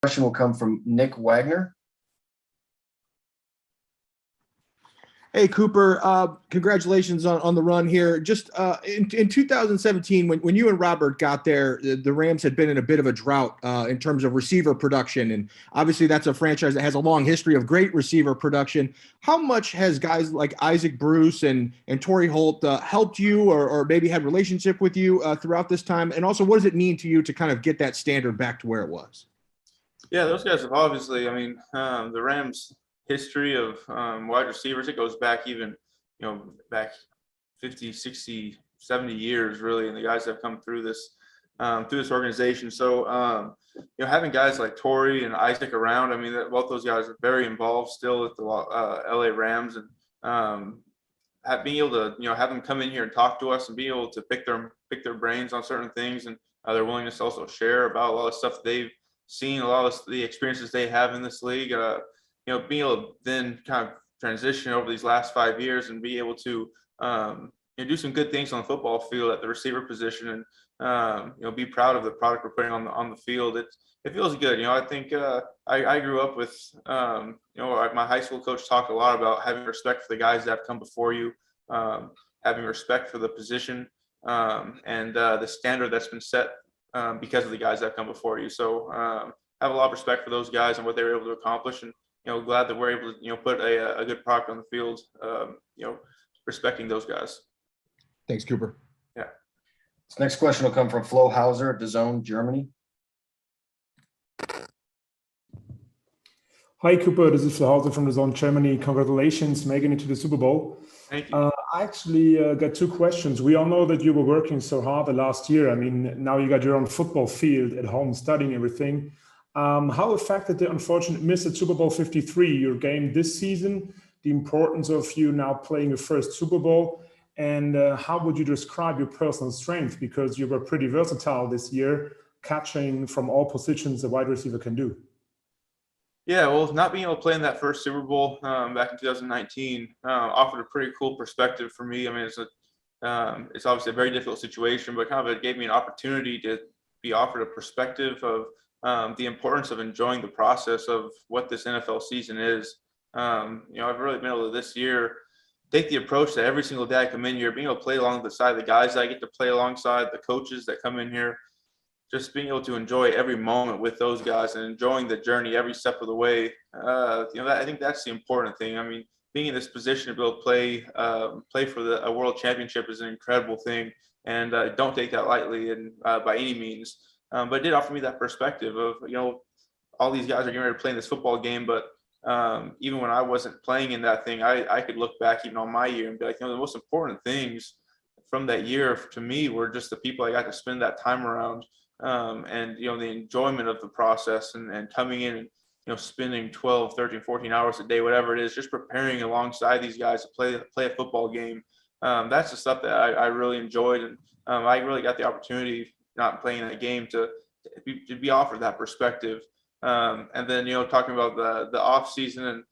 Question will come from Nick Wagner. Hey, Cooper, congratulations on the run here. Just in 2017, when you and Robert got there, the Rams had been in a bit of a drought in terms of receiver production. And obviously that's a franchise that has a long history of great receiver production. How much has guys like Isaac Bruce and Torrey Holt helped you or maybe had relationship with you throughout this time? And also, what does it mean to you to kind of get that standard back to where it was? Yeah, those guys have obviously, the Rams' history of wide receivers, it goes back even, back 50, 60, 70 years really, and the guys that have come through this organization. So, having guys like Torrey and Isaac around, both those guys are very involved still at the LA Rams, and being able to, have them come in here and talk to us and be able to pick their brains on certain things, and their willingness to also share about a lot of stuff they've seen, a lot of the experiences they have in this league, being able to then kind of transition over these last 5 years and be able to, do some good things on the football field at the receiver position, and be proud of the product we're putting on the field. It feels good. I think I grew up with, my high school coach talked a lot about having respect for the guys that have come before you, having respect for the position, and the standard that's been set because of the guys that come before you. So have a lot of respect for those guys and what they were able to accomplish, and glad that we're able to put a good product on the field. Respecting those guys. Thanks, Cooper. Yeah. This next question will come from Flo Hauser at DAZN Germany. Hi, Cooper. This is Flo Hauser from DAZN Germany. Congratulations making it to the Super Bowl. Thank you. I actually got two questions. We all know that you were working so hard the last year. Now you got your own football field at home, studying everything. How affected the unfortunate miss at Super Bowl 53, your game this season, the importance of you now playing your first Super Bowl, and how would you describe your personal strength? Because you were pretty versatile this year, catching from all positions a wide receiver can do. Yeah, well, not being able to play in that first Super Bowl back in 2019 offered a pretty cool perspective for me. It's obviously a very difficult situation, but kind of it gave me an opportunity to be offered a perspective of the importance of enjoying the process of what this NFL season is. I've really been able to this year take the approach that every single day I come in here, being able to play along the side of the guys that I get to play alongside, the coaches that come in here, just being able to enjoy every moment with those guys and enjoying the journey every step of the way. I think that's the important thing. Being in this position to be able to play for a world championship is an incredible thing, and don't take that lightly and by any means. But it did offer me that perspective of, all these guys are getting ready to play in this football game, but even when I wasn't playing in that thing, I could look back even on my year and be like, the most important things from that year to me were just the people I got to spend that time around, and, the enjoyment of the process and coming in and, spending 12, 13, 14 hours a day, whatever it is, just preparing alongside these guys to play a football game. That's the stuff that I really enjoyed. And I really got the opportunity, not playing that game, to be offered that perspective. And then, talking about the off season and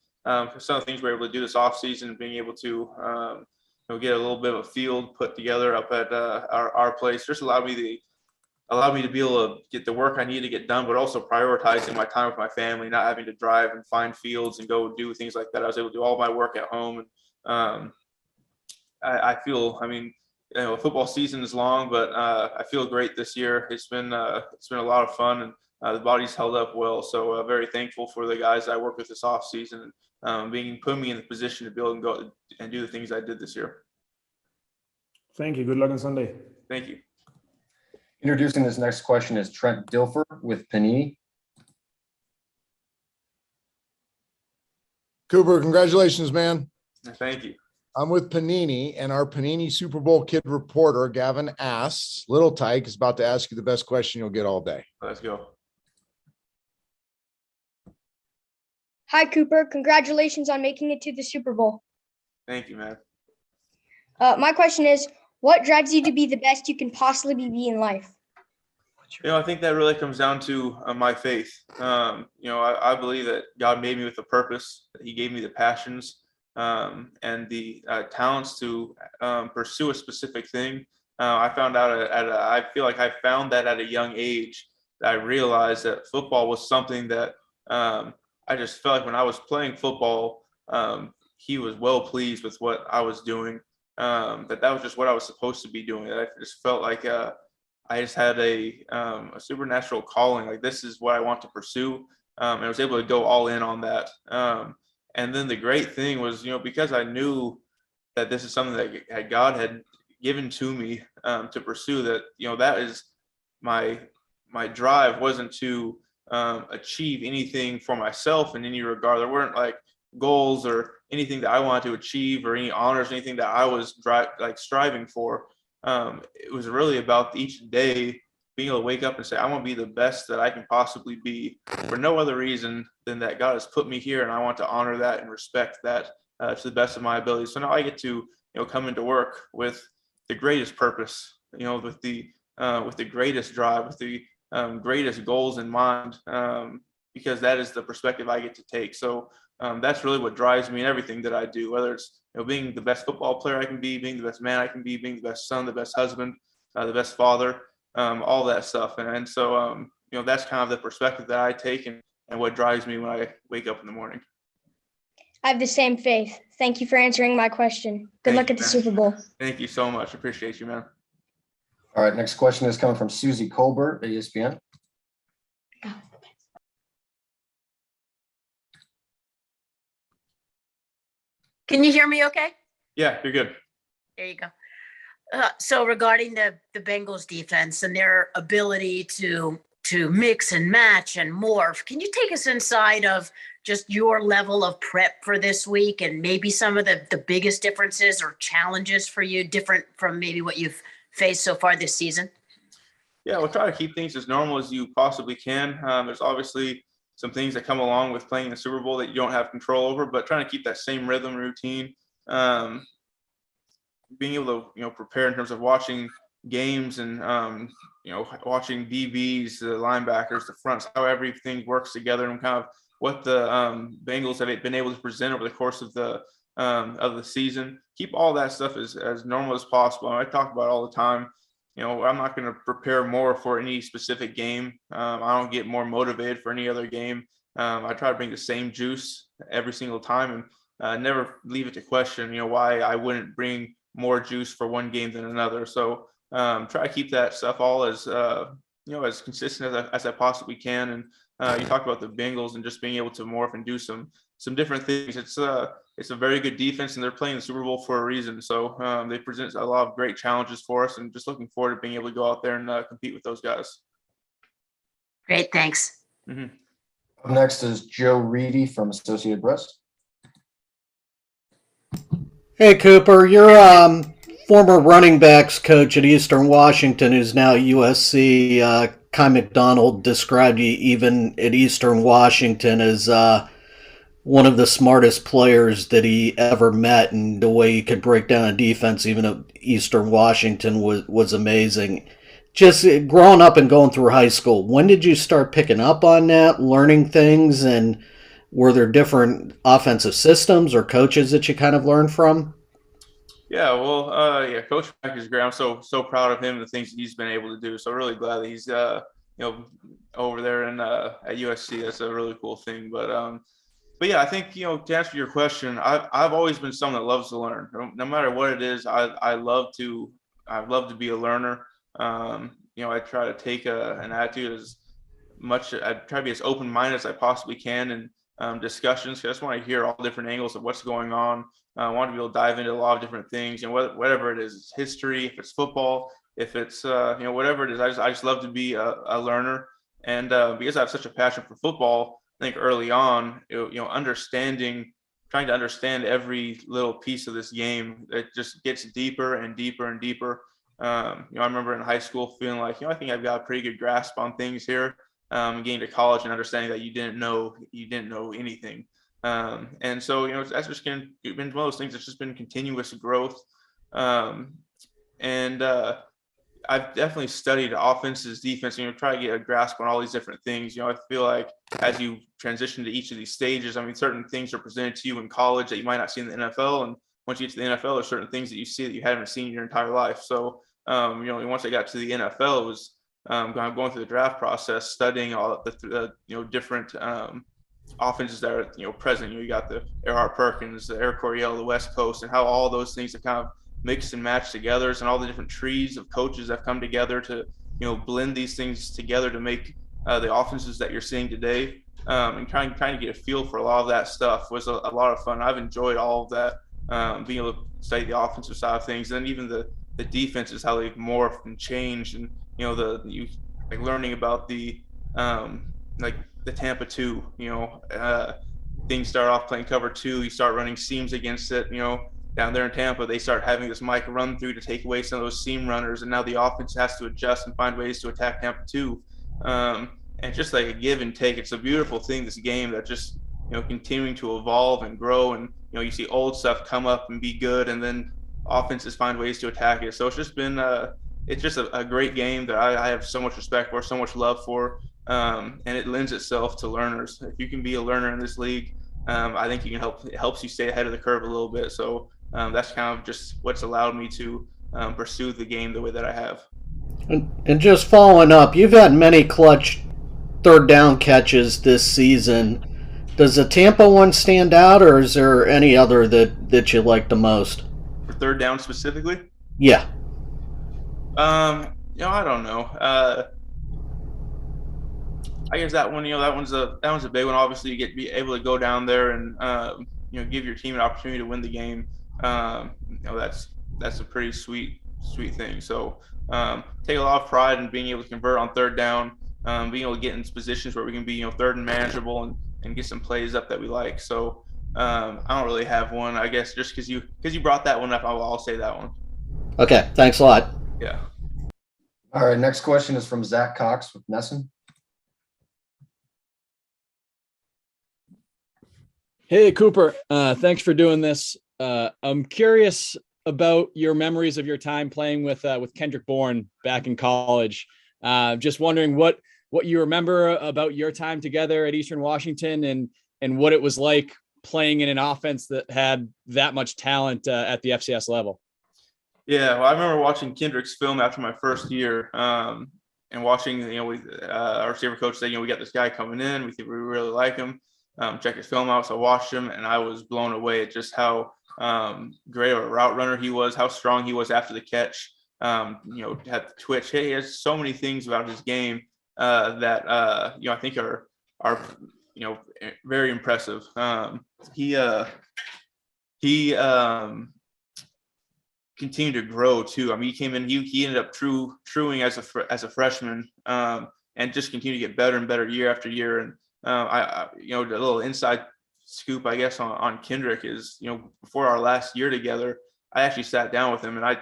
some of the things we're able to do this off season, being able to, get a little bit of a field put together up at our place, just allowed me to be able to get the work I need to get done, but also prioritizing my time with my family, not having to drive and find fields and go do things like that. I was able to do all my work at home. And I feel, football season is long, but I feel great this year. It's been a lot of fun, and the body's held up well. So very thankful for the guys I work with this off season, and putting me in the position to be able to go and do the things I did this year. Thank you. Good luck on Sunday. Thank you. Introducing this next question is Trent Dilfer with Panini. Cooper, congratulations, man. Thank you. I'm with Panini, and our Panini Super Bowl kid reporter, Gavin asks, Little Tyke is about to ask you the best question you'll get all day. Let's go. Hi, Cooper. Congratulations on making it to the Super Bowl. Thank you, man. My question is, what drives you to be the best you can possibly be in life? I think that really comes down to my faith. I believe that God made me with a purpose, that He gave me the passions and the talents to pursue a specific thing. I found out I feel like I found that at a young age, I realized that football was something that I just felt like when I was playing football, he was well pleased with what I was doing. That was just what I was supposed to be doing. I just felt like I just had a supernatural calling. Like, this is what I want to pursue, and I was able to go all in on that. And then the great thing was, because I knew that this is something that God had given to me to pursue, that that is my drive wasn't to achieve anything for myself in any regard. There weren't like goals or anything that I wanted to achieve or any honors, anything that I was striving for. It was really about each day being able to wake up and say, I want to be the best that I can possibly be, for no other reason than that God has put me here, and I want to honor that and respect that to the best of my ability. So now I get to come into work with the greatest purpose, with the greatest drive, with the greatest goals in mind, because that is the perspective I get to take. So that's really what drives me in everything that I do, whether it's being the best football player I can be, being the best man I can be, being the best son, the best husband, the best father, all that stuff. And so that's kind of the perspective that I take, and what drives me when I wake up in the morning. I have the same faith. Thank you for answering my question. Good luck at the Super Bowl. Thank you so much. Appreciate you, man. All right, next question is coming from Susie Colbert at ESPN. Can you hear me okay? Yeah, you're good. There you go. So regarding the Bengals defense and their ability to mix and match and morph, can you take us inside of just your level of prep for this week and maybe some of the biggest differences or challenges for you, different from maybe what you've faced so far this season? Yeah, we'll try to keep things as normal as you possibly can. There's obviously some things that come along with playing the Super Bowl that you don't have control over, but trying to keep that same rhythm routine, being able to prepare in terms of watching games and watching DBs, the linebackers, the fronts, how everything works together, and kind of what the Bengals have been able to present over the course of the season. Keep all that stuff as normal as possible. And I talk about it all the time. I'm not going to prepare more for any specific game. I don't get more motivated for any other game. I try to bring the same juice every single time, and never leave it to question, why I wouldn't bring more juice for one game than another. So try to keep that stuff all as as consistent as I possibly can. And you talk about the Bengals and just being able to morph and do some different things. It's a very good defense, and they're playing the Super Bowl for a reason. So they present a lot of great challenges for us, and just looking forward to being able to go out there and compete with those guys. Great, thanks. Mm-hmm. Up next is Joe Reedy from Associated Press. Hey, Cooper, you're former running backs coach at Eastern Washington, who's now at USC. Kai McDonald described you even at Eastern Washington as one of the smartest players that he ever met, and the way he could break down a defense even at Eastern Washington was amazing. Just growing up and going through high school, when did you start picking up on that, learning things, and were there different offensive systems or coaches that you kind of learned from? Yeah, well, Coach Mack is great. I'm so proud of him and the things that he's been able to do. So really glad that he's over there at USC. That's a really cool thing. But yeah, I think to answer your question, I've always been someone that loves to learn. No matter what it is, I love to be a learner. I try to take an attitude I try to be as open-minded as I possibly can in discussions. I just want to hear all different angles of what's going on. I want to be able to dive into a lot of different things, whatever it is, it's history, if it's football, if it's whatever it is. I just love to be a learner, and because I have such a passion for football, I think early on, trying to understand every little piece of this game, it just gets deeper and deeper and deeper. I remember in high school feeling like, I think I've got a pretty good grasp on things here. Getting to college and understanding that you didn't know anything. And so, that's just been one of those things that's just been continuous growth. And I've definitely studied offenses, defense, try to get a grasp on all these different things. I feel like as you transition to each of these stages, certain things are presented to you in college that you might not see in the NFL. And once you get to the NFL, there's certain things that you see that you haven't seen your entire life. So, once I got to the NFL, it was going through the draft process, studying all the different offenses that are present. You got the Erhard Perkins, the Eric Coryell, the West Coast, and how all those things have kind of mixed and matched together, and all the different trees of coaches that come together to blend these things together to make the offenses that you're seeing today. And trying to get a feel for a lot of that stuff was a lot of fun. I've enjoyed all of that, being able to study the offensive side of things, and even the defenses, how they've morphed and changed, and learning about the the Tampa 2. Things start off playing cover 2, you start running seams against it. Down there in Tampa, they start having this Mike run through to take away some of those seam runners, and now the offense has to adjust and find ways to attack Tampa 2. And just like a give and take. It's a beautiful thing, this game, that just continuing to evolve and grow, and you see old stuff come up and be good, and then offenses find ways to attack it. So it's just been it's just a great game that I have so much respect for, so much love for, and it lends itself to learners. If you can be a learner in this league, I think you can it helps you stay ahead of the curve a little bit. So that's kind of just what's allowed me to pursue the game the way that I have. And just following up, you've had many clutch third down catches this season. Does the Tampa one stand out, or is there any other that you like the most? For third down specifically? Yeah. I don't know. I guess that one, that one's a big one. Obviously, you be able to go down there and give your team an opportunity to win the game. That's a pretty sweet thing. So take a lot of pride in being able to convert on third down, being able to get in positions where we can be third and manageable, and get some plays up that we like. So I don't really have one. I guess just because you brought that one up, I'll say that one. Okay, thanks a lot. Yeah. All right, next question is from Zach Cox with Nesson. Hey, Cooper. Thanks for doing this. I'm curious about your memories of your time playing with Kendrick Bourne back in college. Just wondering what you remember about your time together at Eastern Washington, and what it was like playing in an offense that had that much talent at the FCS level. Yeah, well, I remember watching Kendrick's film after my first year, and watching, our receiver coach said, we got this guy coming in. We think we really like him. Check his film out. So I watched him, and I was blown away at just how great of a route runner he was, how strong he was after the catch. Had the twitch. He has so many things about his game that I think are very impressive. He continued to grow too. I mean, he came in. He ended up truing as a freshman, and just continued to get better and better year after year. And the little inside scoop, I guess, on Kendrick is, before our last year together, I actually sat down with him and I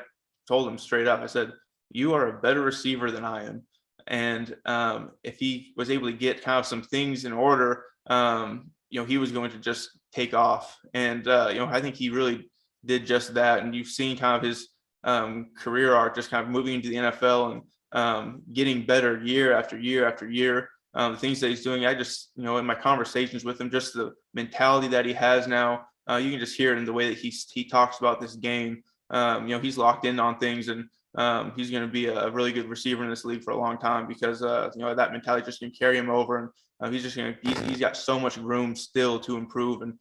told him straight up. I said, "You are a better receiver than I am." And if he was able to get kind of some things in order, he was going to just take off. And I think he really did just that. And you've seen kind of his career arc, just kind of moving into the NFL and getting better year after year after year. The things that he's doing, I just, in my conversations with him, just the mentality that he has now, you can just hear it in the way that he talks about this game. He's locked in on things, and he's going to be a really good receiver in this league for a long time, because that mentality just can carry him over, and he's got so much room still to improve, and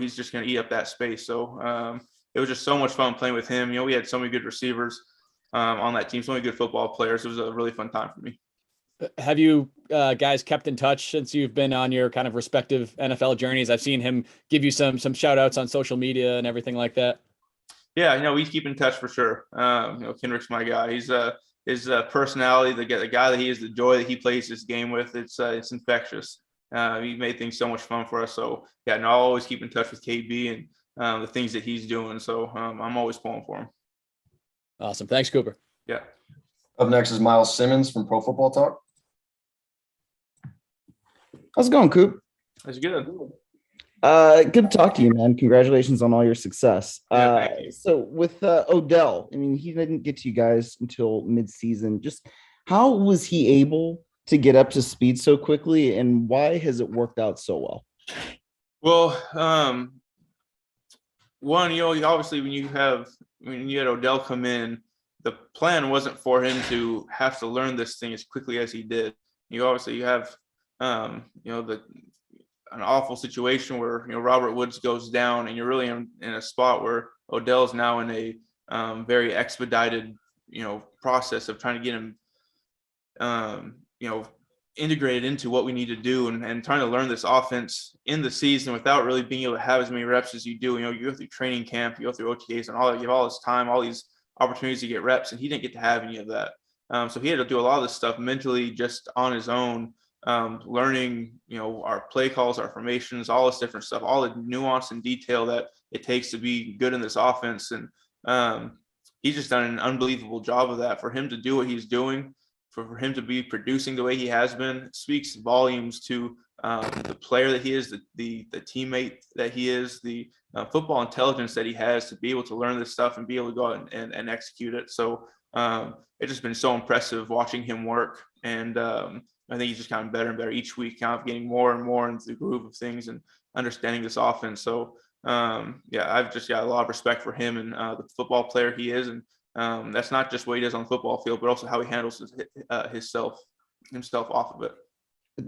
he's just going to eat up that space. So it was just so much fun playing with him. We had so many good receivers on that team, so many good football players. It was a really fun time for me. Have you guys kept in touch since you've been on your kind of respective NFL journeys? I've seen him give you some shout outs on social media and everything like that. Yeah, we keep in touch for sure. Kendrick's my guy. He's his personality, the guy that he is, the joy that he plays this game with. It's infectious. He made things so much fun for us. So yeah, I'll always keep in touch with KB and the things that he's doing. So I'm always pulling for him. Awesome. Thanks, Cooper. Yeah. Up next is Miles Simmons from Pro Football Talk. How's it going, Coop? That's good. Good to talk to you, man. Congratulations on all your success. Yeah, thank you. So with Odell, I mean, he didn't get to you guys until mid-season. Just how was he able to get up to speed so quickly, and why has it worked out so well? Well, one, obviously when you had Odell come in, the plan wasn't for him to have to learn this thing as quickly as he did. You have an awful situation where Robert Woods goes down, and you're really in a spot where Odell's now in a very expedited process of trying to get him integrated into what we need to do, and trying to learn this offense in the season without really being able to have as many reps as you do. You go through training camp, you go through OTAs, and all that. You have all this time, all these opportunities to get reps, and he didn't get to have any of that. So he had to do a lot of this stuff mentally just on his own, learning, our play calls, our formations, all this different stuff, all the nuance and detail that it takes to be good in this offense. And he's just done an unbelievable job of that. For him to do what he's doing, for him to be producing the way he has been, speaks volumes to the player that he is, the teammate that he is, the football intelligence that he has to be able to learn this stuff and be able to go out and execute it. So it's just been so impressive watching him work. And I think he's just gotten better and better each week, kind of getting more and more into the groove of things and understanding this offense. So I've just got a lot of respect for him and the football player he is. And that's not just what he does on the football field, but also how he handles himself off of it.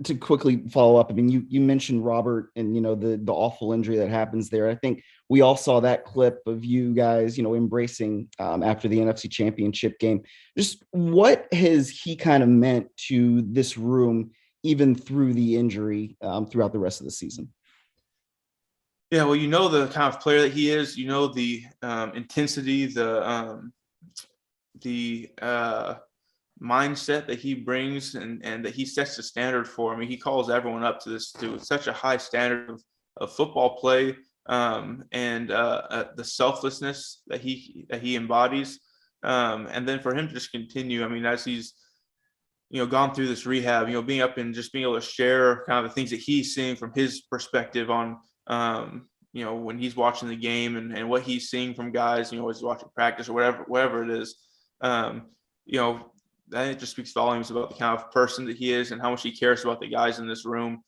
To quickly follow up, I mean, you mentioned Robert and the awful injury that happens there. I think we all saw that clip of you guys embracing after the NFC Championship game. Just what has he kind of meant to this room, even through the injury, throughout the rest of the season? Yeah, well, the kind of player that he is, the intensity, the mindset that he brings, and that he sets the standard for. I mean, he calls everyone up to such a high standard of football play, and the selflessness that he embodies, and then for him to just continue. I mean, as he's gone through this rehab, being up and just being able to share kind of the things that he's seeing from his perspective on when he's watching the game, and what he's seeing from guys, as he's watching practice or whatever it is. That it just speaks volumes about the kind of person that he is and how much he cares about the guys in this room.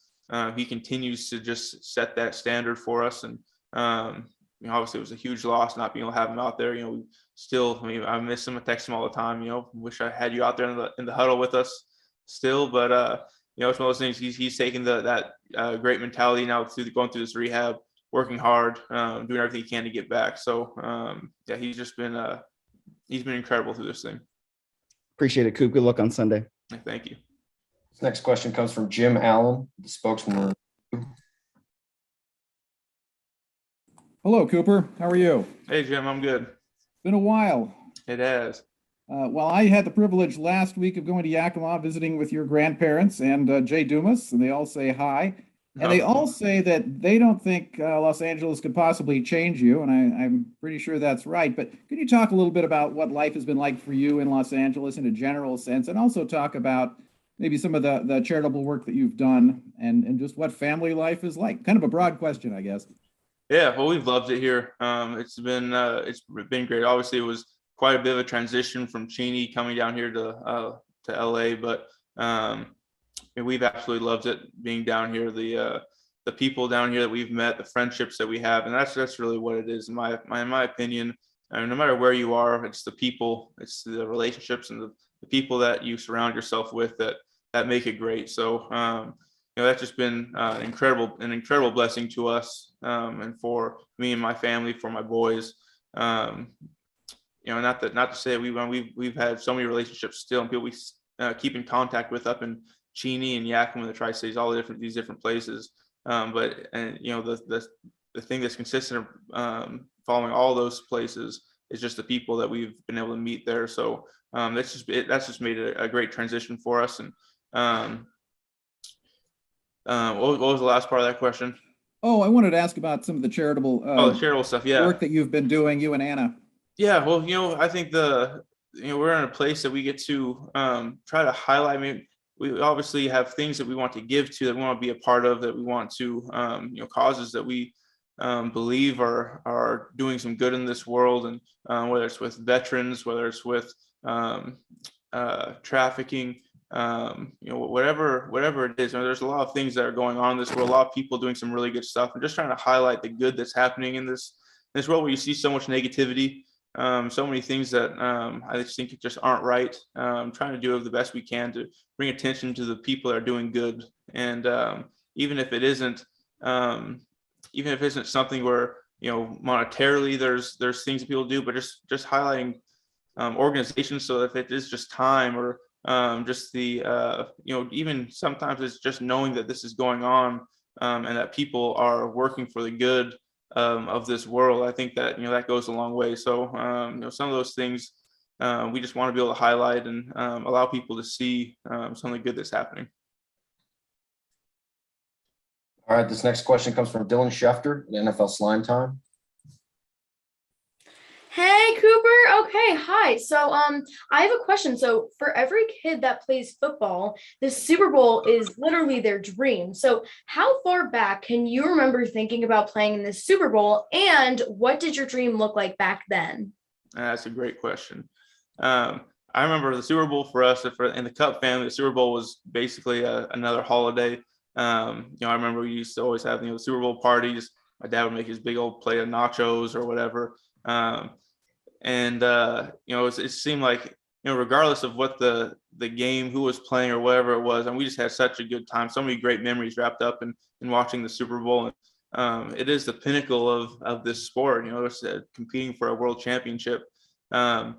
He continues to just set that standard for us. And, obviously it was a huge loss not being able to have him out there. I miss him. I text him all the time, wish I had you out there in the huddle with us still. But, it's one of those things. He's taken that great mentality now going through this rehab, working hard, doing everything he can to get back. So, he's just been he's been incredible through this thing. Appreciate it, Coop. Good luck on Sunday. Thank you. This next question comes from Jim Allen, the spokesman. Hello, Cooper. How are you? Hey, Jim. I'm good. Been a while. It has. Well, I had the privilege last week of going to Yakima, visiting with your grandparents and Jay Dumas, and they all say hi. And they all say that they don't think Los Angeles could possibly change you, and I'm pretty sure that's right. But can you talk a little bit about what life has been like for you in Los Angeles in a general sense, and also talk about maybe some of the charitable work that you've done and just what family life is like? Kind of a broad question, I guess. Yeah, well, we've loved it here. It's been great. Obviously, it was quite a bit of a transition from Cheney coming down here to LA, but we've absolutely loved it being down here. The people down here that we've met, the friendships that we have, and that's really what it is in my opinion. I mean, no matter where you are, it's the people, it's the relationships, and the people that you surround yourself with that make it great. So that's just been an incredible blessing to us, and for me and my family, for my boys. Not to say we've had so many relationships still, and people we keep in contact with up in Cheney and Yakima, the Tri-States, all these different places. But the thing that's consistent following all those places is just the people that we've been able to meet there. So that's just made it a great transition for us. And what was the last part of that question? Oh, I wanted to ask about some of the charitable the charitable stuff. Yeah, work that you've been doing, you and Anna. Yeah, well, I think we're in a place that we get to try to highlight. I mean, we obviously have things that we want to give to, that we want to be a part of, that we want to, causes that we believe are doing some good in this world. And whether it's with veterans, whether it's with trafficking, whatever it is, there's a lot of things that are going on in this world, a lot of people doing some really good stuff, and just trying to highlight the good that's happening in this world where you see so much negativity. so many things that I just think just aren't right. Trying to do the best we can to bring attention to the people that are doing good, and even if it isn't, something where monetarily there's things that people do, but just highlighting organizations. So if it is just time or just the even sometimes it's just knowing that this is going on and that people are working for the good of this world. I think that that goes a long way. So some of those things we just want to be able to highlight and allow people to see some of the good that's happening. All right, this next question comes from Dylan Schefter at NFL Slime Time. Hey, Cooper. Okay, hi. So I have a question. So for every kid that plays football, the Super Bowl is literally their dream. So how far back can you remember thinking about playing in the Super Bowl, and what did your dream look like back then? That's a great question. I remember the Super Bowl for us, in the Kupp family, the Super Bowl was basically another holiday. I remember we used to always have the Super Bowl parties. My dad would make his big old plate of nachos or whatever. It seemed like regardless of what the game, who was playing or whatever it was, and we just had such a good time. So many great memories wrapped up in watching the Super Bowl. And it is the pinnacle of this sport. It's competing for a world championship. I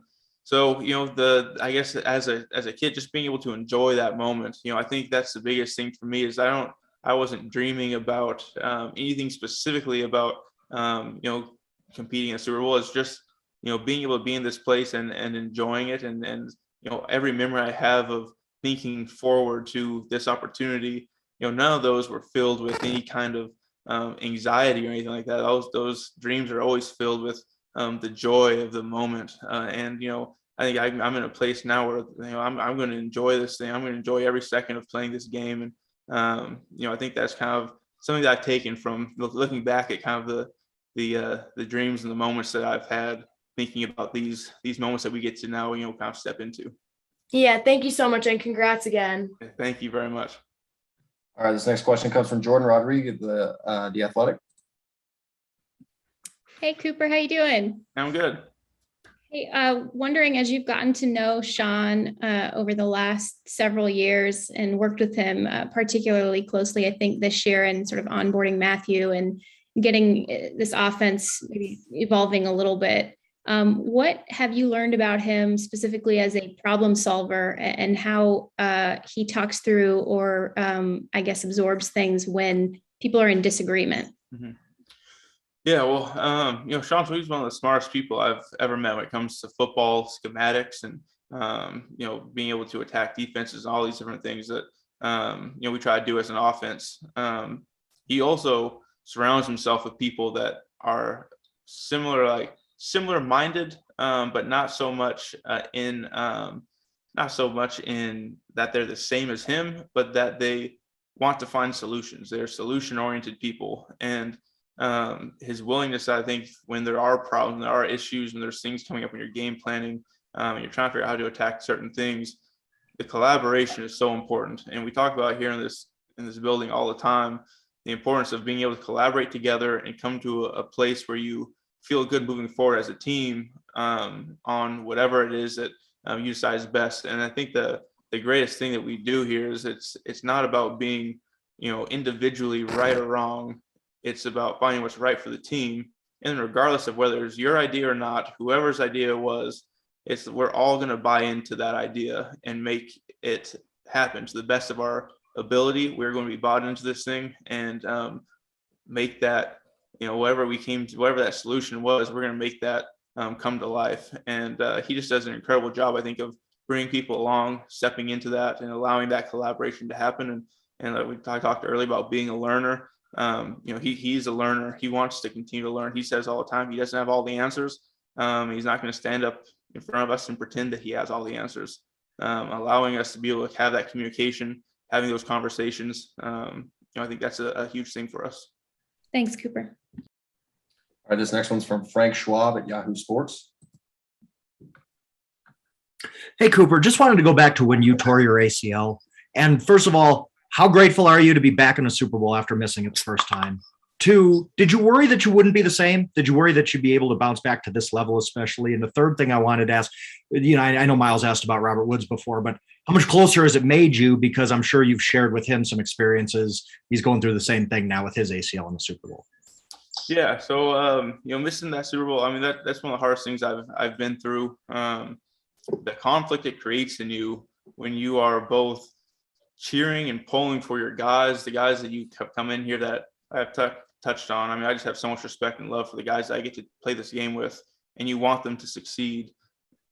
guess as a kid, just being able to enjoy that moment, I think that's the biggest thing for me. Is I wasn't dreaming about anything specifically about competing in a Super Bowl. It's just being able to be in this place and enjoying it, and every memory I have of thinking forward to this opportunity, none of those were filled with any kind of anxiety or anything like that. Those dreams are always filled with the joy of the moment, I think I'm in a place now where I'm going to enjoy this thing. I'm going to enjoy every second of playing this game, and I think that's kind of something that I've taken from looking back at kind of the dreams and the moments that I've had, thinking about these moments that we get to now kind of step into. Yeah, thank you so much, and congrats again. Thank you very much. All right, this next question comes from Jordan Rodriguez, the Athletic. Hey, Cooper, how you doing? I'm good. Hey, wondering, as you've gotten to know Sean over the last several years and worked with him particularly closely, I think this year, and sort of onboarding Matthew and getting this offense maybe evolving a little bit, what have you learned about him specifically as a problem solver, and how he talks through or I guess absorbs things when people are in disagreement? Mm-hmm. Yeah, well, Sean, he's one of the smartest people I've ever met when it comes to football schematics and, being able to attack defenses and all these different things that, we try to do as an offense. He also surrounds himself with people that are similar-minded, but not so much in that they're the same as him, but that they want to find solutions. They're solution-oriented people, and his willingness, I think, when there are problems, there are issues, and there's things coming up when you're game planning, and you're trying to figure out how to attack certain things, the collaboration is so important. And we talk about here in this building all the time, the importance of being able to collaborate together and come to a place where you feel good moving forward as a team on whatever it is that you decide is best. And I think the greatest thing that we do here is it's not about being individually right or wrong. It's about finding what's right for the team. And regardless of whether it's your idea or not, whoever's idea it was, we're all going to buy into that idea and make it happen to the best of our ability. We're going to be bought into this thing and make that, whatever that solution was, we're going to make that come to life. And he just does an incredible job, I think, of bringing people along, stepping into that and allowing that collaboration to happen. And I talked earlier about being a learner. He's a learner. He wants to continue to learn. He says all the time, he doesn't have all the answers. He's not going to stand up in front of us and pretend that he has all the answers. Allowing us to be able to have that communication, having those conversations. I think that's a huge thing for us. Thanks, Cooper. All right, this next one's from Frank Schwab at Yahoo Sports. Hey, Cooper, just wanted to go back to when you tore your ACL. And first of all, how grateful are you to be back in a Super Bowl after missing it the first time? Two, did you worry that you wouldn't be the same? Did you worry that you'd be able to bounce back to this level, especially? And the third thing I wanted to ask, I know Miles asked about Robert Woods before, but how much closer has it made you? Because I'm sure you've shared with him some experiences. He's going through the same thing now with his ACL in the Super Bowl. Yeah. So, missing that Super Bowl, I mean, that's one of the hardest things I've been through. The conflict it creates in you when you are both cheering and pulling for your guys, the guys that you come in here that I've touched on. I mean, I just have so much respect and love for the guys that I get to play this game with, and you want them to succeed.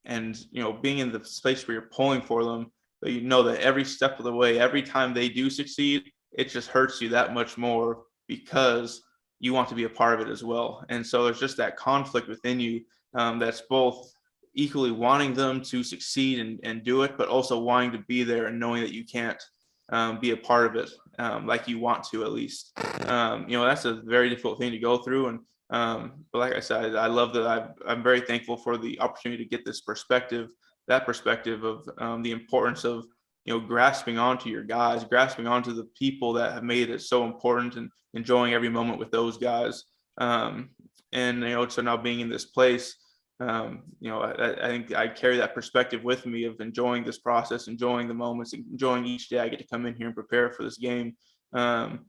And, being in the space where you're pulling for them, but you know that every step of the way, every time they do succeed, it just hurts you that much more because you want to be a part of it as well. And so there's just that conflict within you that's both equally wanting them to succeed and do it, but also wanting to be there and knowing that you can't be a part of it like you want to, at least. That's a very difficult thing to go through. And but like I said, I love that. I'm very thankful for the opportunity to get this perspective, that perspective of the importance of, grasping onto your guys, grasping onto the people that have made it so important, and enjoying every moment with those guys. So now being in this place, I think I carry that perspective with me of enjoying this process, enjoying the moments, enjoying each day I get to come in here and prepare for this game. And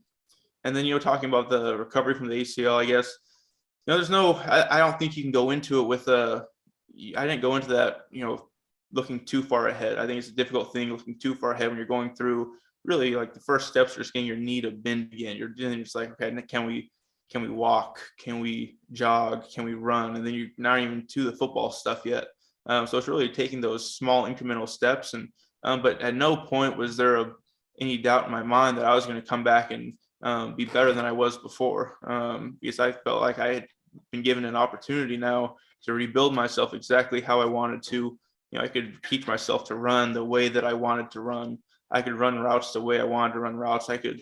then, talking about the recovery from the ACL, I guess, I don't think you can go into it with I didn't go into that, looking too far ahead. I think it's a difficult thing looking too far ahead when you're going through really like the first steps are just getting your knee to bend again. You're just like, okay, can we walk? Can we jog? Can we run? And then you're not even to the football stuff yet. So it's really taking those small incremental steps. And but at no point was there any doubt in my mind that I was going to come back and be better than I was before, because I felt like I had been given an opportunity now to rebuild myself exactly how I wanted to. I could teach myself to run the way that I wanted to run. I could run routes the way I wanted to run routes. I could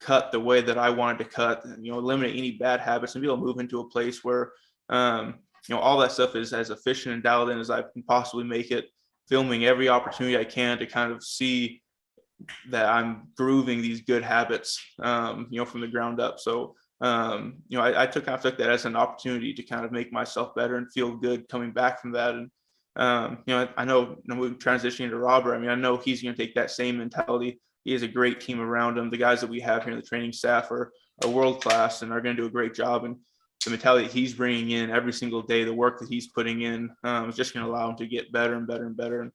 cut the way that I wanted to cut, eliminate any bad habits and be able to move into a place where, all that stuff is as efficient and dialed in as I can possibly make it, filming every opportunity I can to kind of see that I'm grooving these good habits, from the ground up. So, I took that as an opportunity to kind of make myself better and feel good coming back from that. And, I know transitioning to Robert, I know he's going to take that same mentality. He has a great team around him. The guys that we have here in the training staff are world-class and are going to do a great job. And the mentality he's bringing in every single day, the work that he's putting in, is just going to allow him to get better and better and better. And,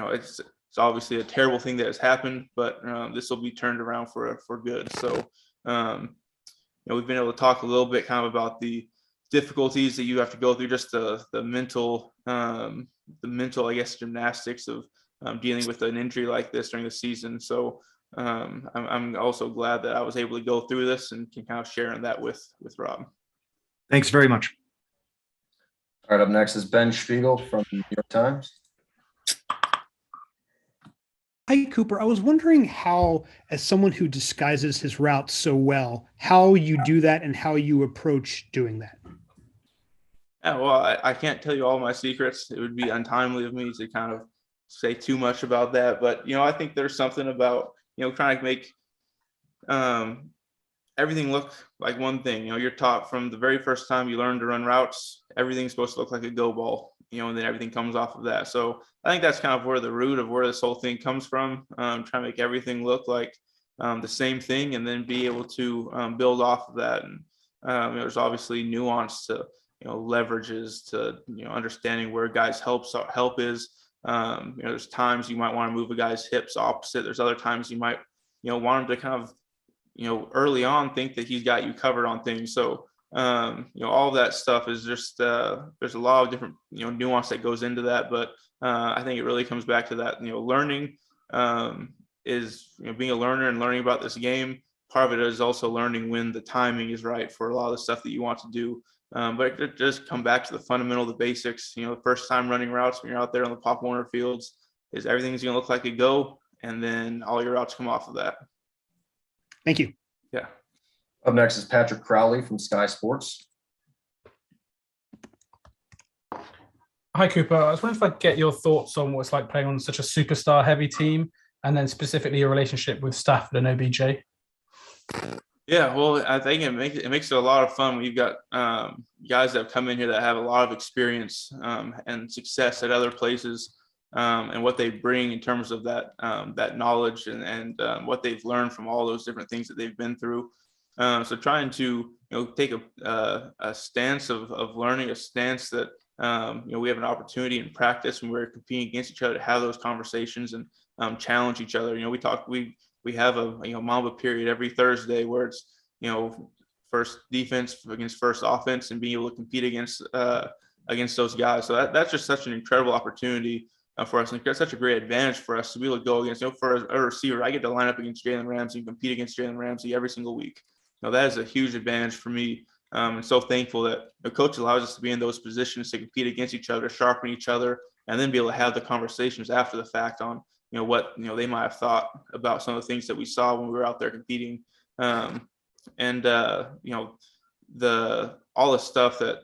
it's obviously a terrible thing that has happened, but this will be turned around for good. So, we've been able to talk a little bit kind of about the difficulties that you have to go through, just the mental, I guess, gymnastics of dealing with an injury like this during the season. So I'm also glad that I was able to go through this and can kind of share in that with Rob. Thanks very much. All right, up next is Ben Spiegel from the New York Times. Hi, Cooper. I was wondering how, as someone who disguises his routes so well, how you do that and how you approach doing that. Yeah, well, I can't tell you all my secrets. It would be untimely of me to kind of say too much about that. But, I think there's something about, trying to make everything look like one thing. You're taught from the very first time you learn to run routes, everything's supposed to look like a go ball, and then everything comes off of that. So I think that's kind of where the root of where this whole thing comes from, trying to make everything look like the same thing and then be able to build off of that. And there's obviously nuance to, leverages to, understanding where guys' help is. There's times you might want to move a guy's hips opposite. There's other times you might, want him to kind of, early on think that he's got you covered on things. So, all of that stuff is just, there's a lot of different, nuance that goes into that. But I think it really comes back to that, learning is, being a learner and learning about this game. Part of it is also learning when the timing is right for a lot of the stuff that you want to do. But it just come back to the fundamental, the basics. The first time running routes when you're out there on the Pop Warner fields is everything's going to look like a go, and then all your routes come off of that. Thank you. Yeah. Up next is Patrick Crowley from Sky Sports. Hi, Cooper. I was wondering if I could get your thoughts on what it's like playing on such a superstar-heavy team, and then specifically your relationship with Stafford and OBJ. Yeah, well, I think it makes it a lot of fun when you've got guys that have come in here that have a lot of experience and success at other places, and what they bring in terms of that knowledge and what they've learned from all those different things that they've been through. So trying to take a stance of learning, a stance that we have an opportunity in practice when we're competing against each other to have those conversations and challenge each other. We have a Mamba period every Thursday where it's first defense against first offense and being able to compete against those guys. So that's just such an incredible opportunity for us, and it's such a great advantage for us to be able to go against. For a receiver, I get to line up against Jalen Ramsey and compete against Jalen Ramsey every single week. That is a huge advantage for me. And so thankful that the coach allows us to be in those positions to compete against each other, sharpen each other, and then be able to have the conversations after the fact on what they might have thought about some of the things that we saw when we were out there competing. And all the stuff that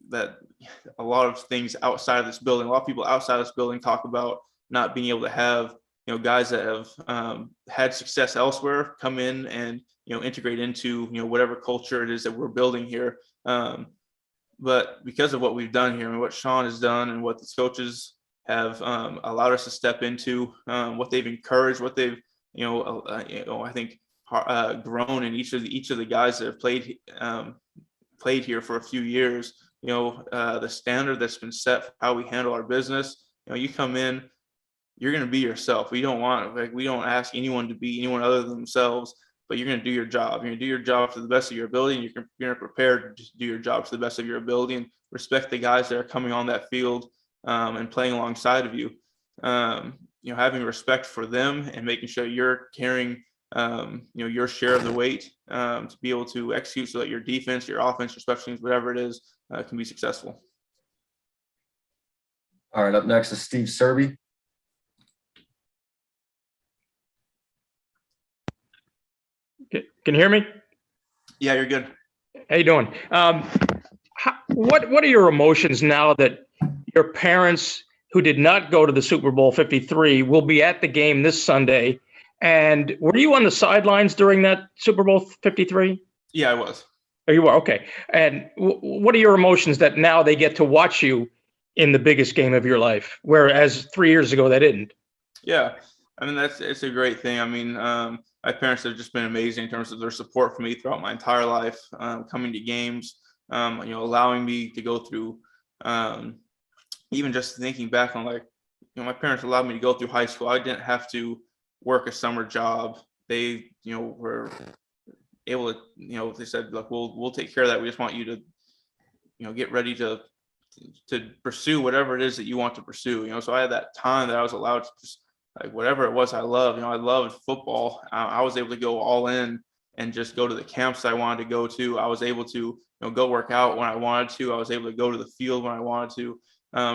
that a lot of things outside of this building, a lot of people outside of this building talk about not being able to have guys that have had success elsewhere come in and integrate into whatever culture it is that we're building here. But because of what we've done here and what Sean has done and what the coaches have allowed us to step into, what they've encouraged, what they've I think grown in each of the guys that have played here for a few years. The standard that's been set for how we handle our business. You come in, you're going to be yourself. We don't ask anyone to be anyone other than themselves, but you're going to do your job. You're going to do your job to the best of your ability, and you're going to prepare to do your job to the best of your ability and respect the guys that are coming on that field and playing alongside of you. Having respect for them and making sure you're carrying your share of the weight to be able to execute so that your defense, your offense, your special teams, whatever it is, can be successful. All right, up next is Steve Serby. Can you hear me? Yeah, you're good. How you doing? What are your emotions now that your parents, who did not go to the Super Bowl 53, will be at the game this Sunday? And were you on the sidelines during that Super Bowl 53? Yeah, I was. Oh, you were? Okay. And what are your emotions that now they get to watch you in the biggest game of your life, whereas 3 years ago they didn't? Yeah, I mean, it's a great thing. I mean, my parents have just been amazing in terms of their support for me throughout my entire life, coming to games, allowing me to go through, even just thinking back on my parents allowed me to go through high school. I didn't have to work a summer job. They, were able to, they said, look, we'll take care of that. We just want you to, get ready to pursue whatever it is that you want to pursue. So I had that time that I was allowed to just whatever it was I loved. I loved football. I was able to go all in and just go to the camps I wanted to go to. I was able to go work out when I wanted to. I was able to go to the field when I wanted to.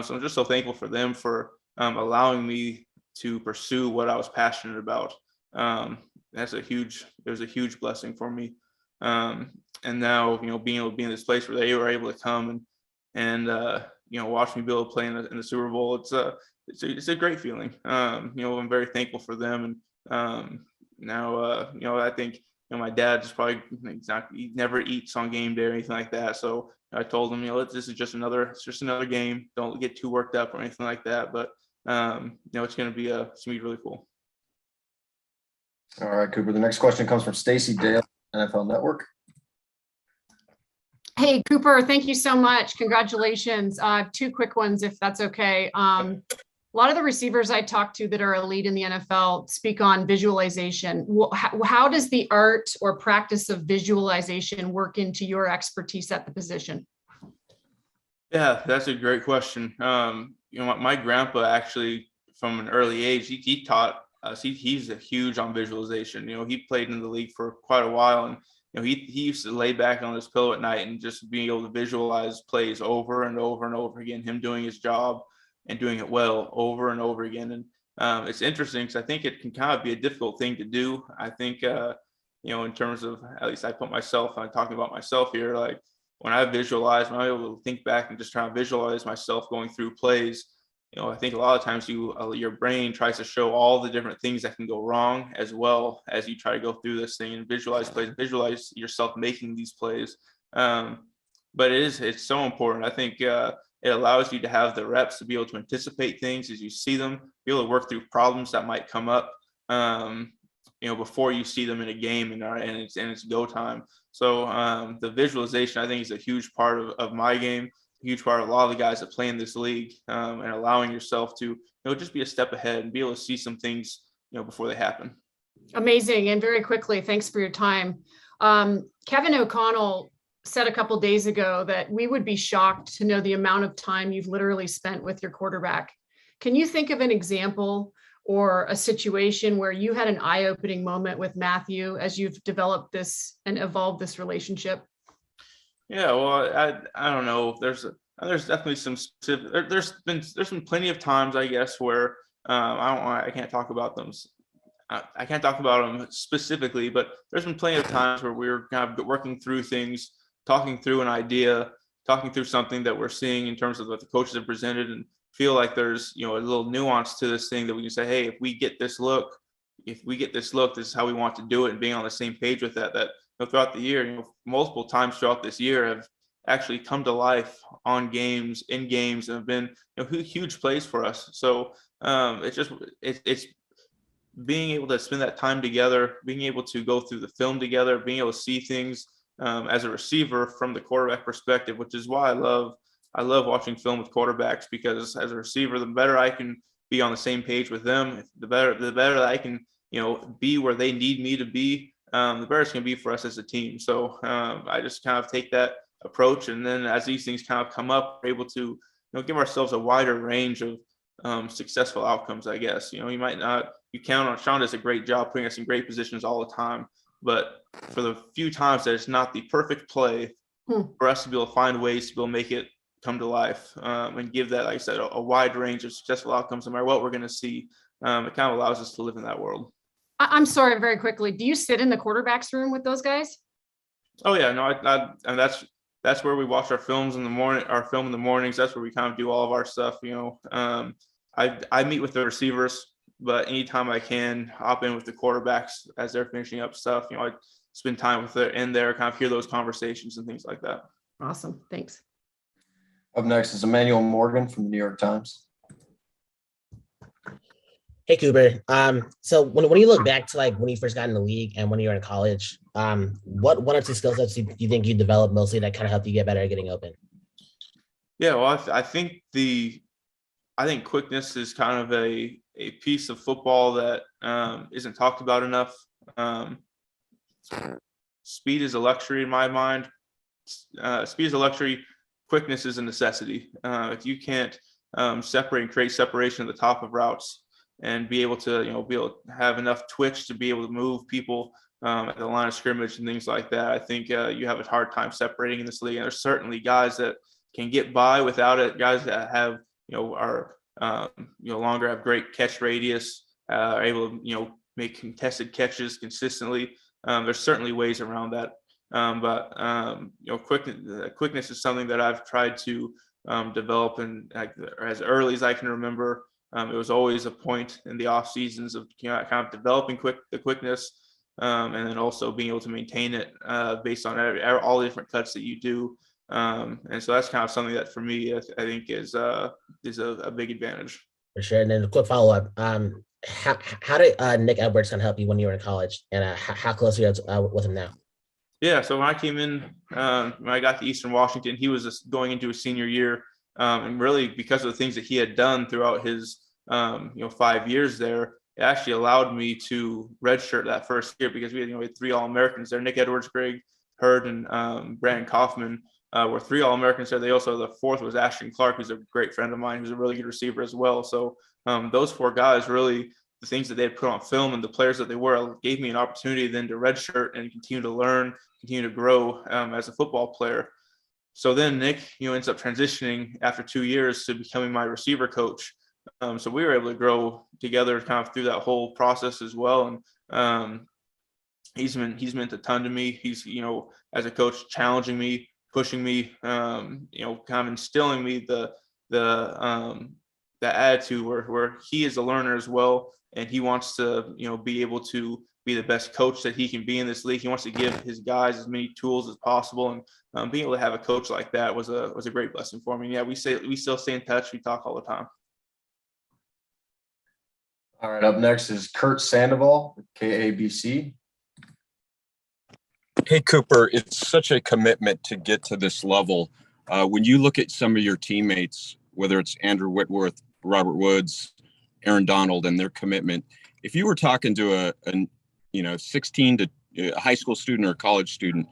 So I'm just so thankful for them for allowing me to pursue what I was passionate about. It was a huge blessing for me. And now, being able to be in this place where they were able to come and watch me be able to play in the Super Bowl, it's a great feeling. I'm very thankful for them. And now, I think, my dad just probably he never eats on game day or anything like that. So I told him, this is just another game. Don't get too worked up or anything like that. But it's going to be really cool. All right, Cooper. The next question comes from Stacey Dale, NFL Network. Hey, Cooper, thank you so much. Congratulations. Two quick ones, if that's okay. A lot of the receivers I talk to that are elite in the NFL speak on visualization. How does the art or practice of visualization work into your expertise at the position? Yeah, that's a great question. My grandpa actually, from an early age, he taught us. He's a huge on visualization. He played in the league for quite a while, and he used to lay back on his pillow at night and just being able to visualize plays over and over and over again, him doing his job and doing it well over and over again. And it's interesting because I think it can kind of be a difficult thing to do. I think, in terms of, at least I'm talking about myself here, when I'm able to think back and just try to visualize myself going through plays, I think a lot of times your brain tries to show all the different things that can go wrong, as well as you try to go through this thing and visualize plays, visualize yourself making these plays. But it's so important. I think it allows you to have the reps to be able to anticipate things as you see them, be able to work through problems that might come up, before you see them in a game and it's go time. So the visualization, I think, is a huge part of my game, a huge part of a lot of the guys that play in this league, and allowing yourself to, just be a step ahead and be able to see some things, before they happen. Amazing. And very quickly, thanks for your time. Kevin O'Connell said a couple days ago that we would be shocked to know the amount of time you've literally spent with your quarterback. Can you think of an example or a situation where you had an eye-opening moment with Matthew as you've developed this and evolved this relationship? Yeah, well, I don't know. There's definitely some specific, there's been plenty of times, I guess, where I can't talk about them. I can't talk about them specifically, but there's been plenty of times where we're kind of working through things, talking through an idea, talking through something that we're seeing in terms of what the coaches have presented, and feel like there's, a little nuance to this thing that we can say, hey, if we get this look, this is how we want to do it, and being on the same page with that throughout the year, multiple times throughout this year have actually come to life in games, and have been, huge plays for us. So it's being able to spend that time together, being able to go through the film together, being able to see things as a receiver from the quarterback perspective, which is why I love watching film with quarterbacks, because as a receiver, the better I can be on the same page with them, the better that I can, be where they need me to be, the better it's going to be for us as a team. So I just kind of take that approach. And then as these things kind of come up, we're able to, give ourselves a wider range of successful outcomes, I guess. You count on Sean does a great job putting us in great positions all the time. But for the few times that it's not the perfect play, for us to be able to find ways to be able to make it come to life, and give that, like I said, a wide range of successful outcomes, no matter what we're going to see, it kind of allows us to live in that world. I'm sorry, very quickly. Do you sit in the quarterback's room with those guys? Oh yeah, no, and that's where we watch our films in the morning, our film in the mornings. That's where we kind of do all of our stuff. I meet with the receivers, but anytime I can hop in with the quarterbacks as they're finishing up stuff, I spend time with them in there, kind of hear those conversations and things like that. Awesome. Thanks. Up next is Emmanuel Morgan from the New York Times. Hey, Cooper. So when you look back to like when you first got in the league and when you were in college, what one or two skill sets do you think you developed mostly that kind of helped you get better at getting open? Yeah, well, I think quickness is kind of a piece of football that isn't talked about enough. Speed is a luxury in my mind. Speed is a luxury. Quickness is a necessity. If you can't separate and create separation at the top of routes and be able to have enough twitch to be able to move people at the line of scrimmage and things like that, I think you have a hard time separating in this league. And there's certainly guys that can get by without it. Guys that have are longer, have great catch radius, are able to make contested catches consistently. There's certainly ways around that. But quickness is something that I've tried to develop, and as early as I can remember, it was always a point in the off seasons of kind of developing the quickness, and then also being able to maintain it based on all the different cuts that you do. And so that's kind of something that for me, I think is a big advantage. For sure. And then a quick follow up. How did Nick Edwards kind of help you when you were in college, and how close are you with him now? Yeah, so when I came in, when I got to Eastern Washington, he was just going into his senior year, and really because of the things that he had done throughout his 5 years there, it actually allowed me to redshirt that first year, because we had three All-Americans there. Nick Edwards, Greg Hurd, and Brandon Kaufman were three All-Americans there. They also, the fourth was Ashton Clark, who's a great friend of mine, who's a really good receiver as well. So those four guys really, the things that they had put on film and the players that they were, gave me an opportunity then to redshirt and continue to learn, continue to grow as a football player. So then Nick, ends up transitioning after 2 years to becoming my receiver coach. So we were able to grow together kind of through that whole process as well. And he's meant a ton to me. He's, as a coach, challenging me, pushing me, kind of instilling me the that attitude where he is a learner as well, and he wants to, be able to be the best coach that he can be in this league. He wants to give his guys as many tools as possible, and being able to have a coach like that was a great blessing for me. Yeah, we still stay in touch. We talk all the time. All right, up next is Kurt Sandoval, KABC. Hey, Cooper, it's such a commitment to get to this level. When you look at some of your teammates, whether it's Andrew Whitworth, Robert Woods, Aaron Donald, and their commitment, if you were talking to a 16 to a high school student or a college student,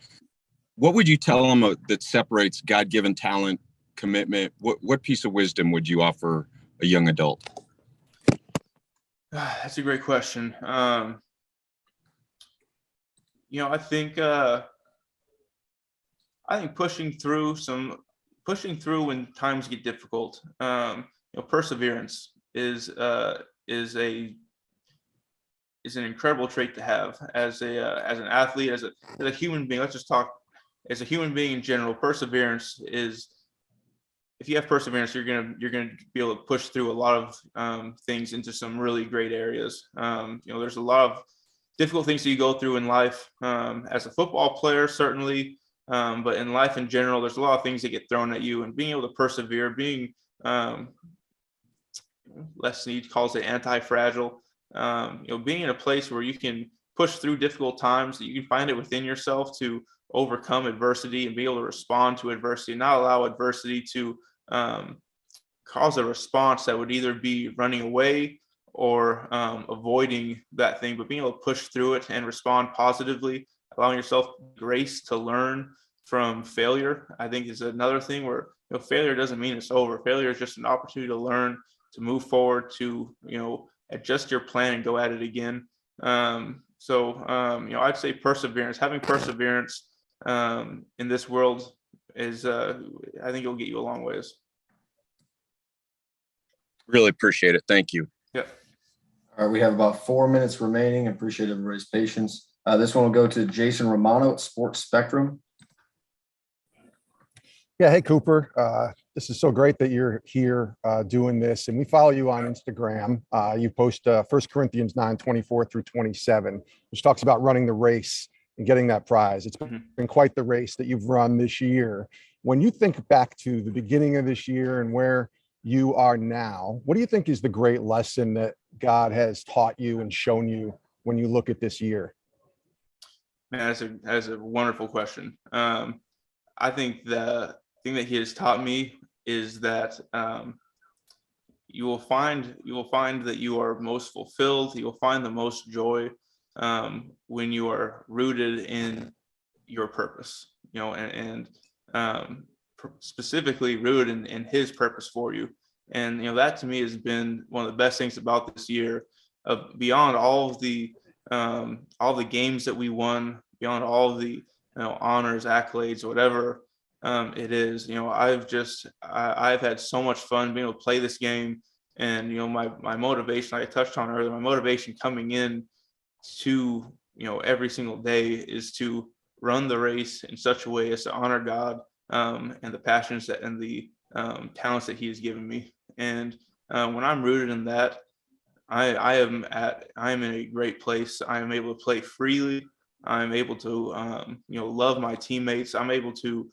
what would you tell them that separates God-given talent, commitment? What piece of wisdom would you offer a young adult? That's a great question. I think pushing through when times get difficult. Perseverance is an incredible trait to have as an athlete, as a human being. Let's just talk as a human being in general. Perseverance is, if you have perseverance, you're gonna be able to push through a lot of things into some really great areas. There's a lot of difficult things that you go through in life as a football player, certainly, but in life in general, there's a lot of things that get thrown at you, and being able to persevere, being Les Snead calls it anti-fragile. Being in a place where you can push through difficult times, that you can find it within yourself to overcome adversity and be able to respond to adversity, and not allow adversity to cause a response that would either be running away or avoiding that thing, but being able to push through it and respond positively, allowing yourself grace to learn from failure, I think is another thing where failure doesn't mean it's over. Failure is just an opportunity to learn, to move forward, to adjust your plan and go at it again. I'd say perseverance. Having perseverance in this world is, I think it'll get you a long ways. Really appreciate it. Thank you. Yeah. All right, we have about 4 minutes remaining. Appreciate everybody's patience. This one will go to Jason Romano at Sports Spectrum. Yeah, hey Cooper. This is so great that you're here doing this, and we follow you on Instagram. You post 1 Corinthians 9:24-27, which talks about running the race and getting that prize. It's been quite the race that you've run this year. When you think back to the beginning of this year and where you are now, what do you think is the great lesson that God has taught you and shown you when you look at this year? Man, that's a wonderful question. I think the thing that he has taught me is that you will find that you are most fulfilled. You will find the most joy when you are rooted in your purpose, specifically rooted in his purpose for you. And that to me has been one of the best things about this year, beyond all the games that we won, beyond all the honors, accolades, whatever it is. I've had so much fun being able to play this game, and my motivation, like I touched on earlier, my motivation coming in to every single day is to run the race in such a way as to honor God and the passions and the talents that he has given me. And when I'm rooted in that, I am in a great place. I am able to play freely. I'm able to love my teammates. I'm able to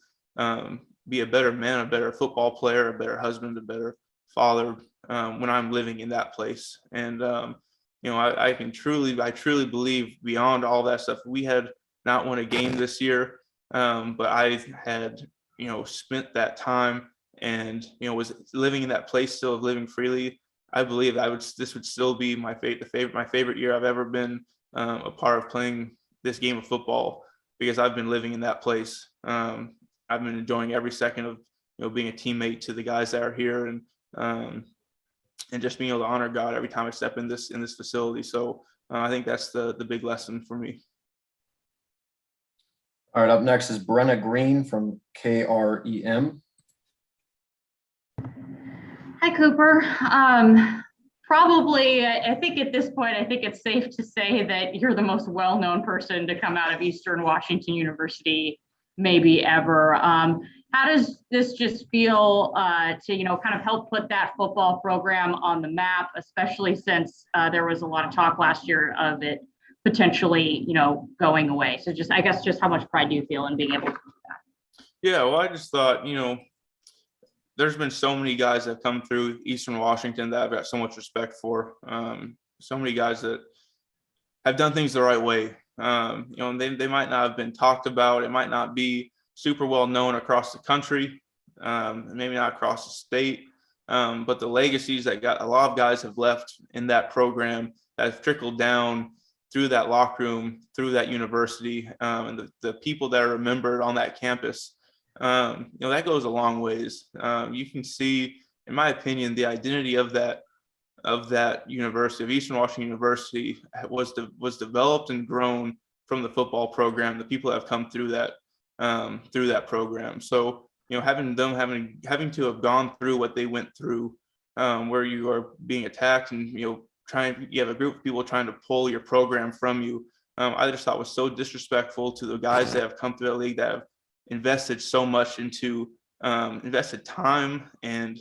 be a better man, a better football player, a better husband, a better father when I'm living in that place. And I truly believe beyond all that stuff, we had not won a game this year, but I had spent that time and was living in that place still of living freely. I believe this would still be my favorite year I've ever been a part of playing this game of football, because I've been living in that place. I've been enjoying every second of being a teammate to the guys that are here, and just being able to honor God every time I step in this facility. So I think that's the big lesson for me. All right, up next is Brenna Green from KREM. Hi, Cooper. Probably, I think at this point, I think it's safe to say that you're the most well-known person to come out of Eastern Washington University, maybe ever. how does this just feel to, kind of help put that football program on the map, especially since there was a lot of talk last year of it potentially, going away. So I guess how much pride do you feel in being able to do that? Yeah, well, I just thought, there's been so many guys that have come through Eastern Washington that I've got so much respect for. So many guys that have done things the right way. They might not have been talked about. It might not be super well known across the country, maybe not across the state. But the legacies that a lot of guys have left in that program that have trickled down through that locker room, through that university, and the people that are remembered on that campus. That goes a long ways. You can see, in my opinion, the identity of that university, of Eastern Washington University, was developed and grown from the football program, the people that have come through that program. So, having to have gone through what they went through, where you are being attacked and, you have a group of people trying to pull your program from you. I just thought was so disrespectful to the guys that have come through the league, that have invested so much into invested time and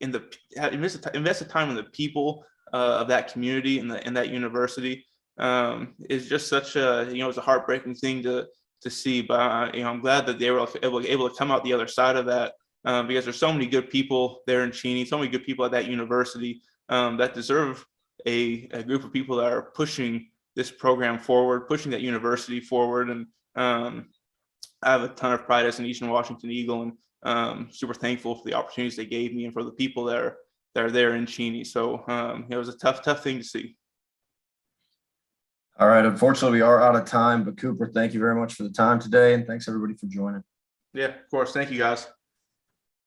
invested time in the people of that community and that university. Is just such a it's a heartbreaking thing to see. But I'm glad that they were able to come out the other side of that, because there's so many good people there in Cheney, so many good people at that university that deserve a group of people that are pushing this program forward, pushing that university forward. And I have a ton of pride as an Eastern Washington Eagle, and super thankful for the opportunities they gave me and for the people that are there in Cheney. So it was a tough thing to see. All right. Unfortunately, we are out of time, but Cooper, thank you very much for the time today. And thanks everybody for joining. Yeah, of course. Thank you, guys.